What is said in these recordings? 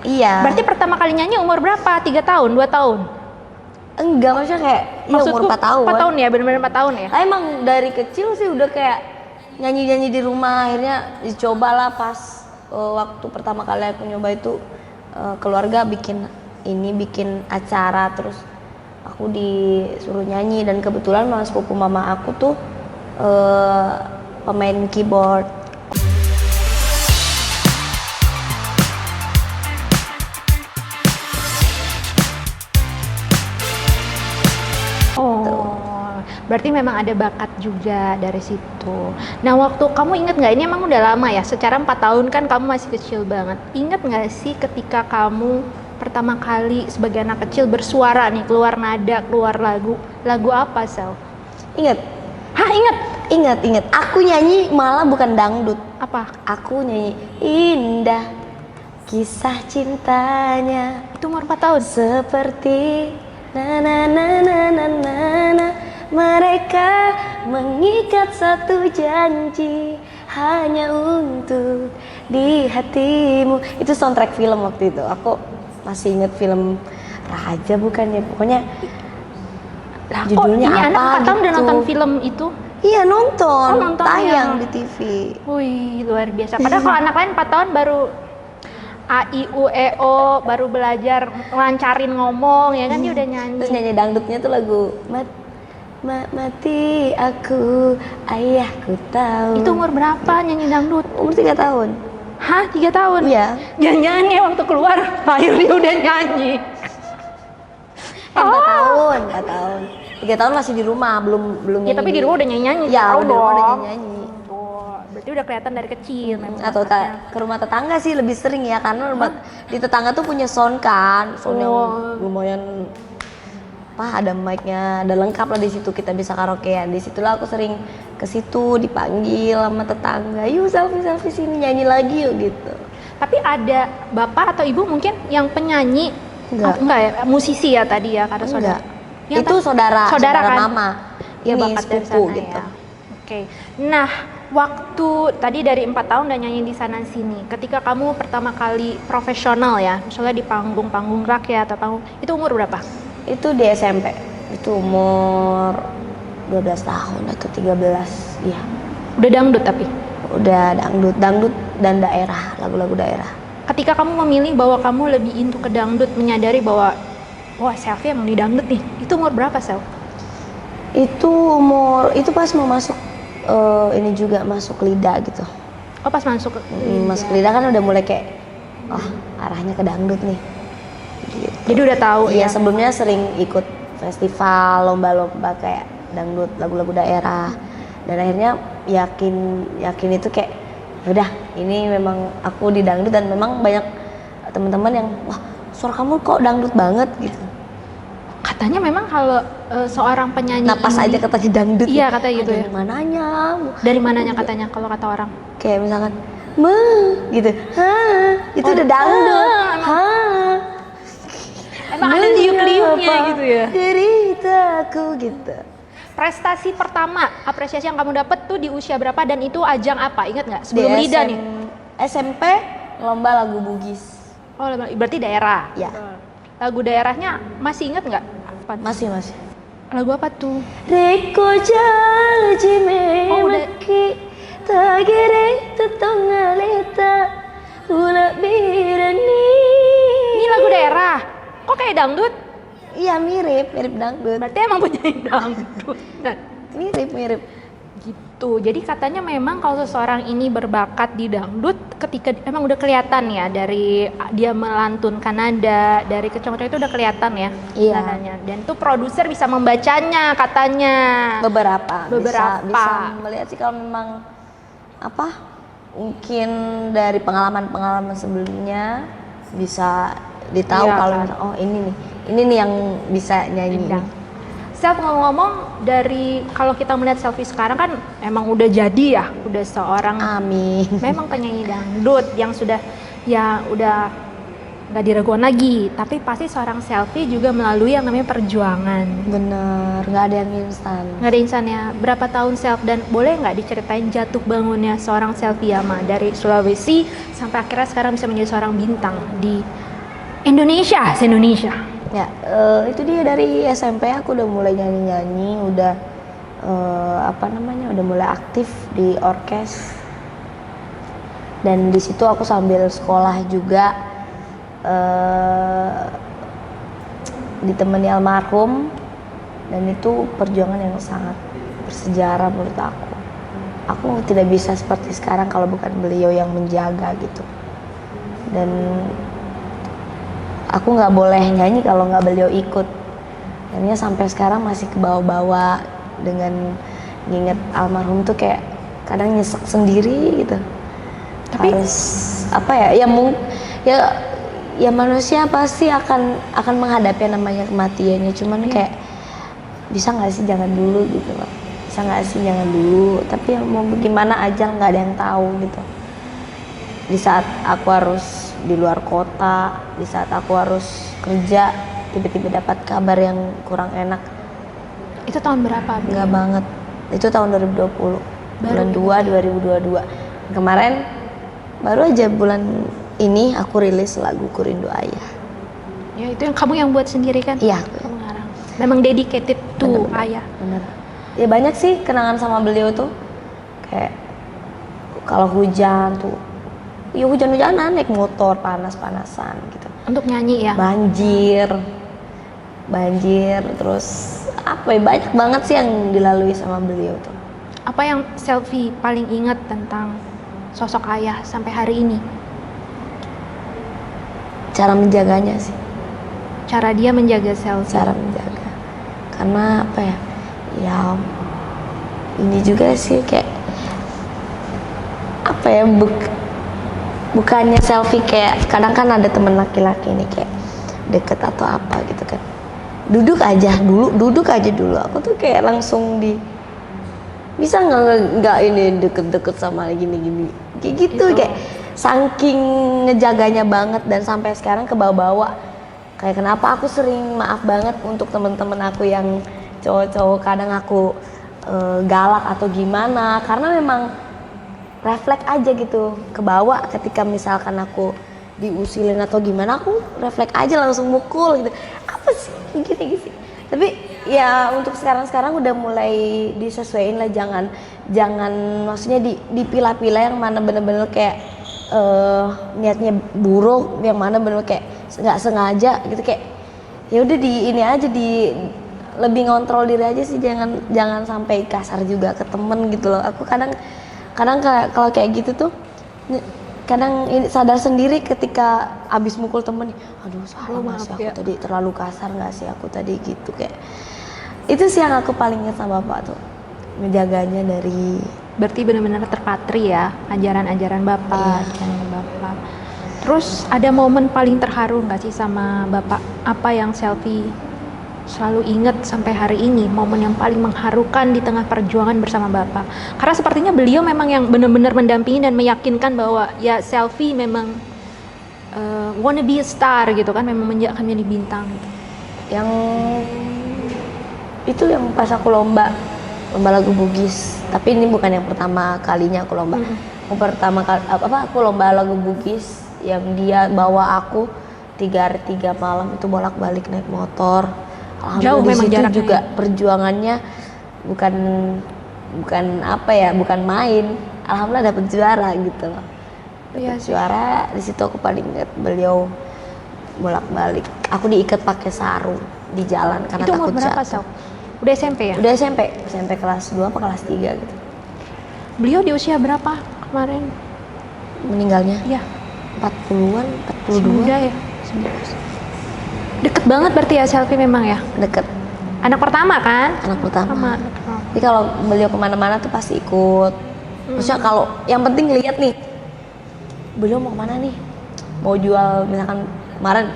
Iya. Berarti pertama kali nyanyi umur berapa? 3 tahun, 2 tahun? Enggak, maksudnya kayak umur 4 tahun. 4 tahun ya, benar-benar 4 tahun ya? Emang dari kecil sih udah kayak nyanyi-nyanyi di rumah. Akhirnya dicobalah pas waktu pertama kali aku nyoba itu keluarga bikin acara, terus aku disuruh nyanyi, dan kebetulan sepupu mama aku tuh pemain keyboard. Berarti memang ada bakat juga dari situ. Nah, waktu kamu inget nggak, ini emang udah lama ya, secara 4 tahun kan kamu masih kecil banget. Inget nggak sih ketika kamu pertama kali sebagai anak kecil bersuara nih, keluar nada, keluar lagu apa, Sel? Inget. Hah, inget? Inget. Aku nyanyi malah bukan dangdut. Apa? Aku nyanyi indah kisah cintanya. Itu umur 4 tahun? Seperti na na na na na na na, mereka mengikat satu janji hanya untuk di hatimu. Itu soundtrack film waktu itu. Aku masih inget film Raja bukannya, pokoknya Lah, judulnya ini apa anak 4 tahun gitu. udah nonton film itu? Iya, nonton. Nonton Tayang ya. di TV. Wih, luar biasa. Padahal kalau anak lain 4 tahun baru A, I, U, E, O, baru belajar lancarin ngomong, ya kan, dia udah nyanyi. Terus nyanyi dangdutnya tuh lagu mati aku, ayahku tahu. Itu umur berapa nyanyi dangdut? Umur 3 tahun. Hah, 3 tahun? Iya. Jangan-jangan ya waktu keluar lahir dia udah nyanyi. 4 tahun, 4 tahun. 3 tahun masih di rumah, belum Ya nyanyi. tapi di rumah udah nyanyi. Ya, tahu di rumah udah dong. nyanyi. Tuh, berarti udah kelihatan dari kecil memang. Atau bakatnya. ke rumah tetangga sih lebih sering ya, karena di tetangga tuh punya sound kan, sound yang lumayan ada mic-nya, ada lengkap lah di situ, kita bisa karaokean. Di situlah aku sering ke situ, dipanggil sama tetangga, yuk selfie sini, nyanyi lagi yuk gitu. Tapi ada bapak atau ibu mungkin yang penyanyi? Enggak ya, musisi ya tadi ya, karena saudara. Yang itu saudara kan? mama. Ya, Ini bakat dari sepupu sana gitu. ya. Oke. Nah, waktu tadi dari 4 tahun udah nyanyi di sana sini. Ketika kamu pertama kali profesional ya, misalnya di panggung rakyat atau panggung, itu umur berapa? Itu di SMP. Itu umur 12 tahun atau 13, iya. Udah dangdut tapi? Udah dangdut dan daerah, lagu-lagu daerah. Ketika kamu memilih bahwa kamu lebih into ke dangdut, menyadari bahwa wah, Selfie emang di dangdut nih, itu umur berapa, Sel? Itu pas mau masuk ini juga masuk Lida gitu. Oh, pas masuk Masuk Lida kan udah mulai kayak arahnya ke dangdut nih gitu. Jadi udah tahu ya. ya? Sebelumnya sering ikut festival, lomba-lomba kayak dangdut, lagu-lagu daerah, dan akhirnya yakin itu kayak udah, ini memang aku di dangdut. Dan memang banyak teman-teman yang wah, suara kamu kok dangdut banget gitu. Katanya memang kalau seorang penyanyi Napas aja katanya dangdut. Iya, katanya gitu ya. Dari mananya katanya kalau kata orang? Kayak misalkan gitu. Itu udah dangdut. Emang ada liuk-liuknya gitu ya. Deritaku gitu. Prestasi pertama, apresiasi yang kamu dapat tuh di usia berapa dan itu ajang apa? Ingat nggak? Sebelum Di Lida nih. SMP lomba lagu Bugis. Oh, berarti daerah. Ya. Lagu daerahnya masih ingat nggak? Masih. Lagu apa tuh? Reko jalji meki tagere tutongaleta ula birani. Ini lagu daerah. Kok kayak dangdut? Iya, mirip dangdut. Berarti emang penyanyi dangdut. Mirip. Gitu. Jadi katanya memang kalau seseorang ini berbakat di dangdut, ketika emang udah kelihatan ya, dari dia melantunkan nada, dari kecong-kecong itu udah kelihatan ya. Iya. Nadanya. Dan tuh produser bisa membacanya katanya. Beberapa. Bisa melihat sih kalau memang mungkin dari pengalaman ini bisa ditahu kalau kan? oh ini nih yang bisa nyanyi. Self, ngomong-ngomong, dari kalau kita melihat Selfie sekarang kan emang udah jadi ya, udah seorang Amin. memang penyanyi dangdut yang sudah udah nggak diragukan lagi. Tapi pasti seorang Selfie juga melalui yang namanya perjuangan. Bener, nggak ada yang instan. Nggak ada instan ya. Berapa tahun Self, dan boleh nggak diceritain jatuh bangunnya seorang Selfie Yama dari Sulawesi sampai akhirnya sekarang bisa menjadi seorang bintang di Indonesia, se-Indonesia. Ya, itu dia dari SMP aku udah mulai nyanyi-nyanyi, udah udah mulai aktif di orkes. Dan di situ aku sambil sekolah juga ditemani almarhum, dan itu perjuangan yang sangat bersejarah menurut aku. Aku tidak bisa seperti sekarang kalau bukan beliau yang menjaga gitu. Dan aku nggak boleh nyanyi kalau nggak beliau ikut. Akhirnya sampai sekarang masih kebawa-bawa dengan nginget almarhum tuh kayak kadang nyesek sendiri gitu. Tapi harus ya manusia pasti akan menghadapi yang namanya kematiannya, cuman kayak bisa nggak sih jangan dulu gitu loh, bisa nggak sih jangan dulu, tapi yang mau gimana aja nggak ada yang tahu gitu. Di saat aku harus di luar kota, di saat aku harus kerja, tiba-tiba dapat kabar yang kurang enak. itu tahun berapa? Nggak banget, itu tahun 2020, bulan 2 2022 kemarin. Baru aja bulan ini aku rilis lagu Ku Rindu Ayah. Ya itu yang kamu yang buat sendiri kan? Iya. Kamu ngarang. Memang dedicated to ayah. Bener. Ya banyak sih kenangan sama beliau tuh. Kayak kalau hujan tuh, ya hujan-hujanan naik motor panas-panasan gitu. Untuk nyanyi ya? Banjir, terus banyak banget sih yang dilalui sama beliau tuh. Apa yang Selvi paling ingat tentang sosok ayah sampai hari ini? Cara menjaganya sih. Cara dia menjaga Selvi. Cara menjaga. Karena ya ini juga sih kayak bukannya Selvi kayak kadang kan ada temen laki-laki nih kayak deket atau apa gitu kan. Duduk aja dulu. Aku tuh kayak langsung bisa nggak ini deket-deket sama gini kayak gitu. Kayak saking ngejaganya banget, dan sampai sekarang kebawa-bawa. Kayak kenapa aku sering maaf banget untuk temen-temen aku yang cowok-cowok, kadang aku galak atau gimana, karena memang refleks aja gitu kebawa. Ketika misalkan aku diusilin atau gimana, aku refleks aja langsung mukul gitu. Apa sih gini sih. Tapi ya untuk sekarang udah mulai disesuaiin lah, jangan maksudnya dipilah-pilah yang mana bener-bener kayak niatnya buruk, yang mana bener kayak nggak sengaja gitu. Kayak ya udah ini aja, lebih ngontrol diri aja sih, jangan sampai kasar juga ke temen gitu loh. Aku kadang kalau kayak gitu tuh kadang sadar sendiri ketika abis mukul temen, aduh salah nggak sih aku tadi, terlalu kasar nggak sih aku tadi gitu. Kayak itu sih yang aku paling ingat sama bapak tuh, menjaganya dari. Berarti benar-benar terpatri ya ajaran-ajaran bapak. Terus ada momen paling terharu nggak sih sama bapak? Apa yang Selvi selalu ingat sampai hari ini, momen yang paling mengharukan di tengah perjuangan bersama bapak? Karena sepertinya beliau memang yang benar-benar mendampingi dan meyakinkan bahwa ya Selvi memang wanna be a star gitu kan, memang akan menjadi bintang. Yang itu yang pas aku lomba lagu Bugis, tapi ini bukan yang pertama kalinya aku lomba. Aku lomba lagu Bugis yang dia bawa aku 3 hari 3 malam itu bolak-balik naik motor. Jauh memang jaraknya juga ya? Perjuangannya bukan main. Alhamdulillah dapet juara gitu loh. Juara, di situ aku paling ingat beliau bolak-balik. Aku diikat pakai sarung di jalan karena itu takut jatuh. Itu umur berapa, Sel? Udah SMP ya? Udah SMP kelas 2 apa kelas 3 gitu. Beliau di usia berapa kemarin meninggalnya? Iya. 40-an, 42. Muda ya? Deket banget berarti ya Selvi memang ya? Deket. Anak pertama kan? Anak pertama. Jadi kalau beliau kemana-mana tuh pasti ikut. Maksudnya kalau yang penting lihat nih, beliau mau kemana nih? Mau jual, misalkan kemarin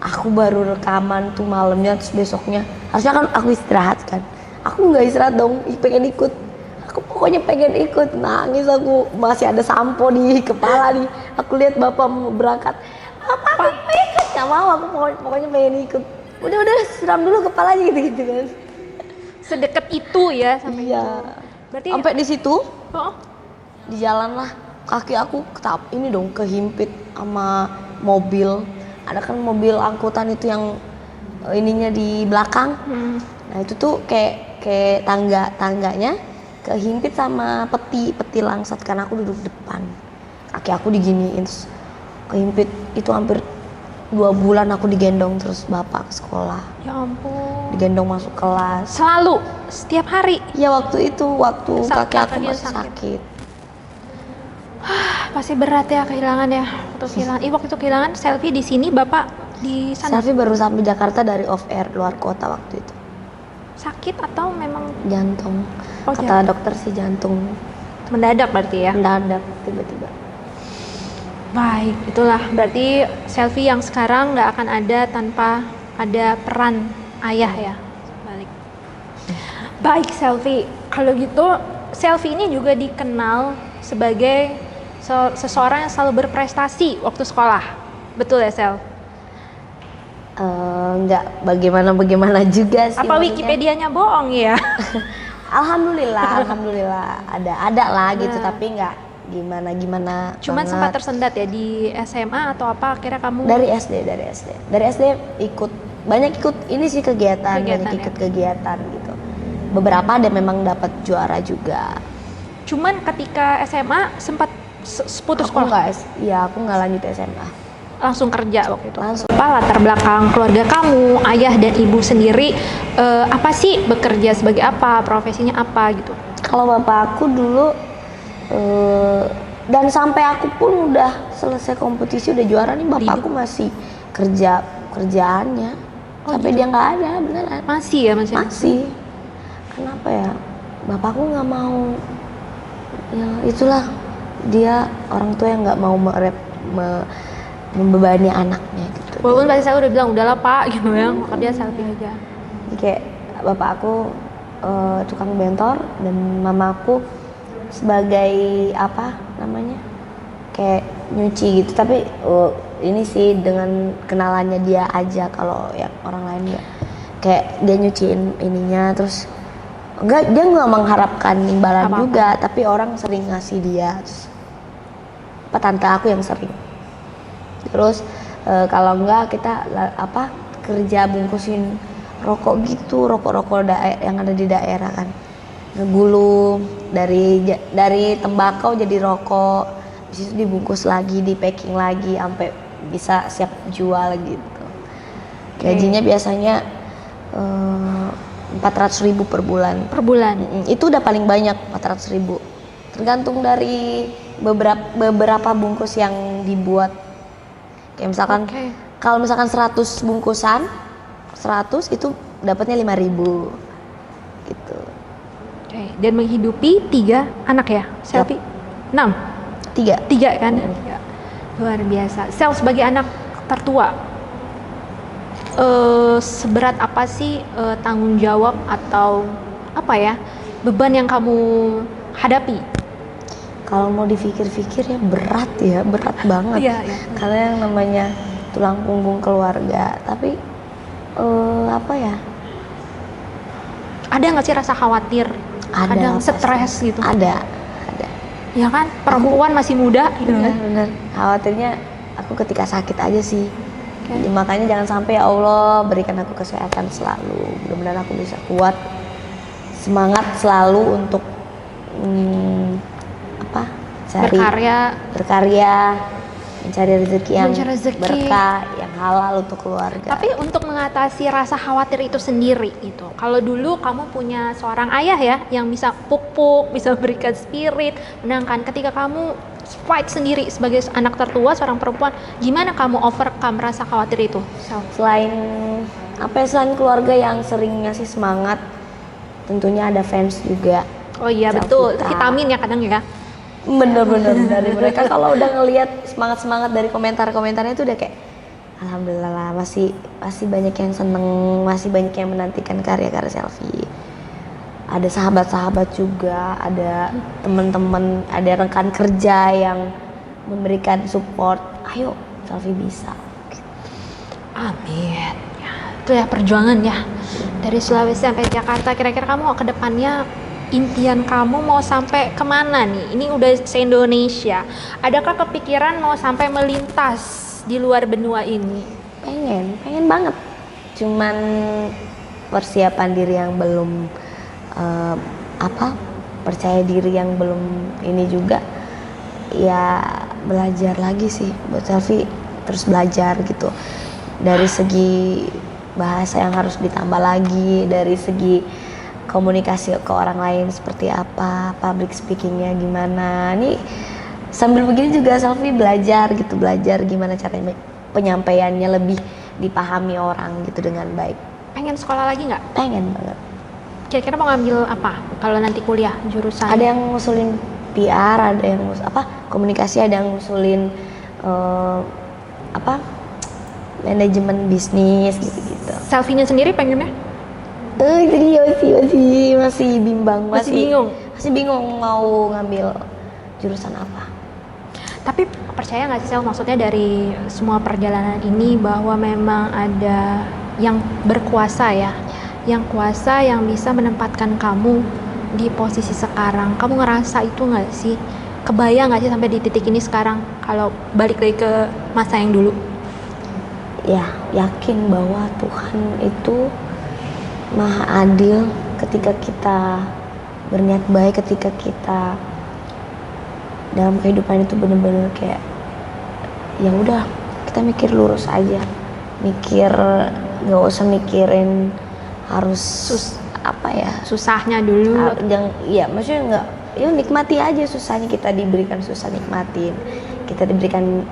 aku baru rekaman tuh malamnya, terus besoknya harusnya kan aku istirahat kan. Aku nggak istirahat dong, pengen ikut. Aku pokoknya pengen ikut, nangis aku, masih ada sampo di kepala nih. Aku lihat bapak mau berangkat, bapak ikut, nggak mau, aku pokoknya pengen ikut. Udah siram dulu kepalanya gitu kan. Sedekat itu ya sampai iya. itu. Berarti sampai di situ, oh. Di jalan lah, kaki aku kehimpit sama mobil. ada kan mobil angkutan itu yang ininya di belakang. Nah itu tuh kayak tangganya kehimpit sama peti langsat karena aku duduk depan, kaki aku diginiin terus kehimpit. Itu hampir 2 bulan aku digendong terus bapak ke sekolah. Ya ampun. Digendong masuk kelas. Selalu setiap hari. Ya waktu kaki aku dia masih sakit. Pasti berat ya kehilangan ya. Waktu itu kehilangan Selfie di sini, bapak di sana. Selfie baru sampai Jakarta dari off air luar kota waktu itu. Sakit atau memang Jantung. Oh, Kata dokter sih jantung. mendadak berarti ya? Mendadak tiba-tiba. Baik, itulah berarti Selfie yang sekarang nggak akan ada tanpa ada peran ayah ya. Baik Selfie, kalau gitu Selfie ini juga dikenal sebagai seseorang yang selalu berprestasi waktu sekolah. Betul ya Sel? Nggak bagaimana juga sih. Apa maksudnya. Wikipedianya bohong ya? Alhamdulillah ada lah gitu, tapi nggak gimana. Cuman banget. sempat tersendat ya di SMA atau apa akhirnya kamu? Dari SD banyak ikut ini sih kegiatan banyak ikut kegiatan gitu. Beberapa ada memang dapat juara juga. Cuman ketika SMA sempat putus sekolah. Aku nggak lanjut SMA. Langsung kerja waktu itu. Langsung. Apa latar belakang keluarga kamu, ayah dan ibu sendiri, apa sih bekerja sebagai apa, profesinya apa gitu? Kalau bapak aku dulu dan sampai aku pun udah selesai kompetisi udah juara nih, bapakku masih kerjaannya sampai dia nggak ada beneran. Masih ya masih. Kenapa ya? Bapakku nggak mau. Ya itulah, dia orang tua yang nggak mau membebani anaknya gitu. Walaupun pasti saya udah bilang udahlah pak gitu ya, kerja Selfie aja. Kayak bapak aku tukang bentor dan mamaku sebagai kayak nyuci gitu, tapi ini sih dengan kenalannya dia aja, kalau yang orang lain enggak. Kayak dia nyuciin ininya, terus dia nggak mengharapkan imbalan juga, tapi orang sering ngasih dia. Terus, tante aku yang sering. Terus kalau enggak kita kerja bungkusin rokok gitu, rokok yang ada di daerah kan, ngegulung dari tembakau jadi rokok, habis itu dibungkus lagi, di packing lagi sampai bisa siap jual gitu. Gajinya biasanya 400.000 per bulan. Itu udah paling banyak, 400.000. Tergantung dari beberapa bungkus yang dibuat. Kayak misalkan kalau misalkan 100 bungkusan, 100 itu dapatnya 5.000 gitu. Dan menghidupi 3 anak ya, Selfie? 6? 3 kan? Ya. Luar biasa. Sel sebagai anak tertua, seberat apa sih tanggung jawab atau beban yang kamu hadapi? Kalau mau dipikir-pikir ya berat banget. Iya. Karena yang namanya tulang punggung keluarga. Tapi ada nggak sih rasa khawatir? Kadang stres gitu? Ada. Ya kan, perempuan masih muda gitu kan? Bener. Khawatirnya aku ketika sakit aja sih. Makanya jangan sampai, ya Allah berikan aku kesehatan selalu. Mudah-mudahan aku bisa kuat, semangat selalu untuk berkarya, mencari rezeki yang berkah, yang halal untuk keluarga. Tapi untuk mengatasi rasa khawatir itu sendiri itu, kalau dulu kamu punya seorang ayah ya yang bisa pupuk, bisa berikan spirit, sedangkan ketika kamu fight sendiri sebagai anak tertua, seorang perempuan, gimana kamu overcome rasa khawatir itu? Selain keluarga yang sering ngasih semangat, tentunya ada fans juga. Oh iya betul, vitamin ya kadang ya. Bener-bener dari mereka kalau udah ngelihat semangat dari komentarnya itu udah kayak alhamdulillah, masih banyak yang seneng, masih banyak yang menantikan karya-karya Selfie. Ada sahabat-sahabat juga, ada teman-teman, ada rekan kerja yang memberikan support. Ayo Selfie bisa. Amin. Itu ya perjuangan ya, dari Sulawesi sampai Jakarta. Kira-kira kamu ke depannya impian kamu mau sampai kemana nih? Ini udah se-Indonesia. Adakah kepikiran mau sampai melintas di luar benua ini? Pengen banget. Cuman persiapan diri yang belum percaya diri yang belum ini juga, ya belajar lagi sih buat selfie, terus belajar gitu dari segi bahasa yang harus ditambah lagi, dari segi komunikasi ke orang lain seperti apa, public speakingnya gimana. Nih sambil begini juga selfie belajar gimana caranya penyampaiannya lebih dipahami orang gitu dengan baik. Pengen sekolah lagi nggak? Pengen banget. Kira-kira mau ngambil apa kalau nanti kuliah jurusan? Ada yang ngusulin PR, ada yang komunikasi, ada yang ngusulin manajemen bisnis gitu-gitu. Selfie-nya sendiri pengennya? Itu dia masih bimbang, masih bingung mau ngambil jurusan apa. Tapi percaya nggak sih Sel, maksudnya dari semua perjalanan ini bahwa memang ada yang berkuasa ya, yang kuasa yang bisa menempatkan kamu di posisi sekarang. Kamu ngerasa itu nggak sih? Kebayang nggak sih sampai di titik ini sekarang kalau balik lagi ke masa yang dulu? Ya, yakin bahwa Tuhan itu Maha Adil ketika kita berniat baik, ketika kita dalam kehidupan itu benar-benar kayak ya udah kita mikir lurus aja, mikir nggak usah mikirin harus susahnya dulu. Maksudnya nggak, ya nikmati aja susahnya, kita diberikan susah nikmatin, kita diberikan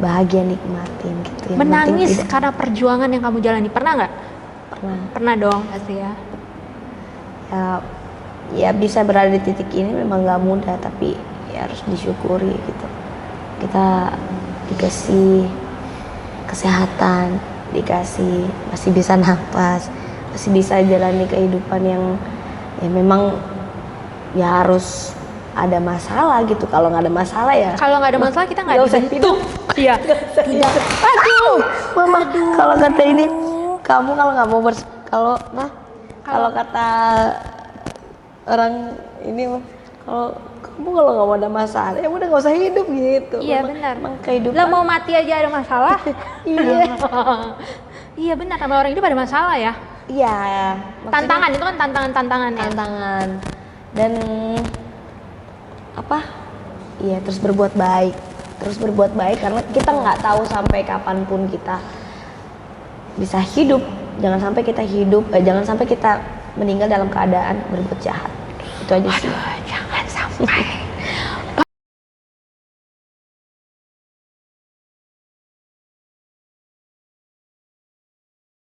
bahagia nikmatin gitu. Menangis karena perjuangan yang kamu jalani, pernah nggak? Pernah dong pasti ya. Ya bisa berada di titik ini memang nggak mudah, tapi ya harus disyukuri gitu. Kita dikasih kesehatan, dikasih masih bisa napas, masih bisa jalani kehidupan yang ya memang ya harus ada masalah gitu. Kalau nggak ada masalah ya. Kalau nggak ada masalah kita nggak dibentuk. Iya. Tidak. Aduh, mama. Kalau kata ini, kamu kalau nggak mau kalau kata orang ini mah, kalau nggak mau ada masalah ya udah nggak usah hidup gitu. Iya benar. Emang kehidupan. Lah mau mati aja ada masalah. Iya. Iya benar, sama orang hidup ada masalah ya. Iya. Tantangan itu kan tantangan ya. Tantangan dan Iya, terus berbuat baik karena kita nggak tahu sampai kapanpun kita bisa hidup. Jangan sampai kita meninggal dalam keadaan berbuat jahat. Itu aja sih. Aduh, jangan sampai.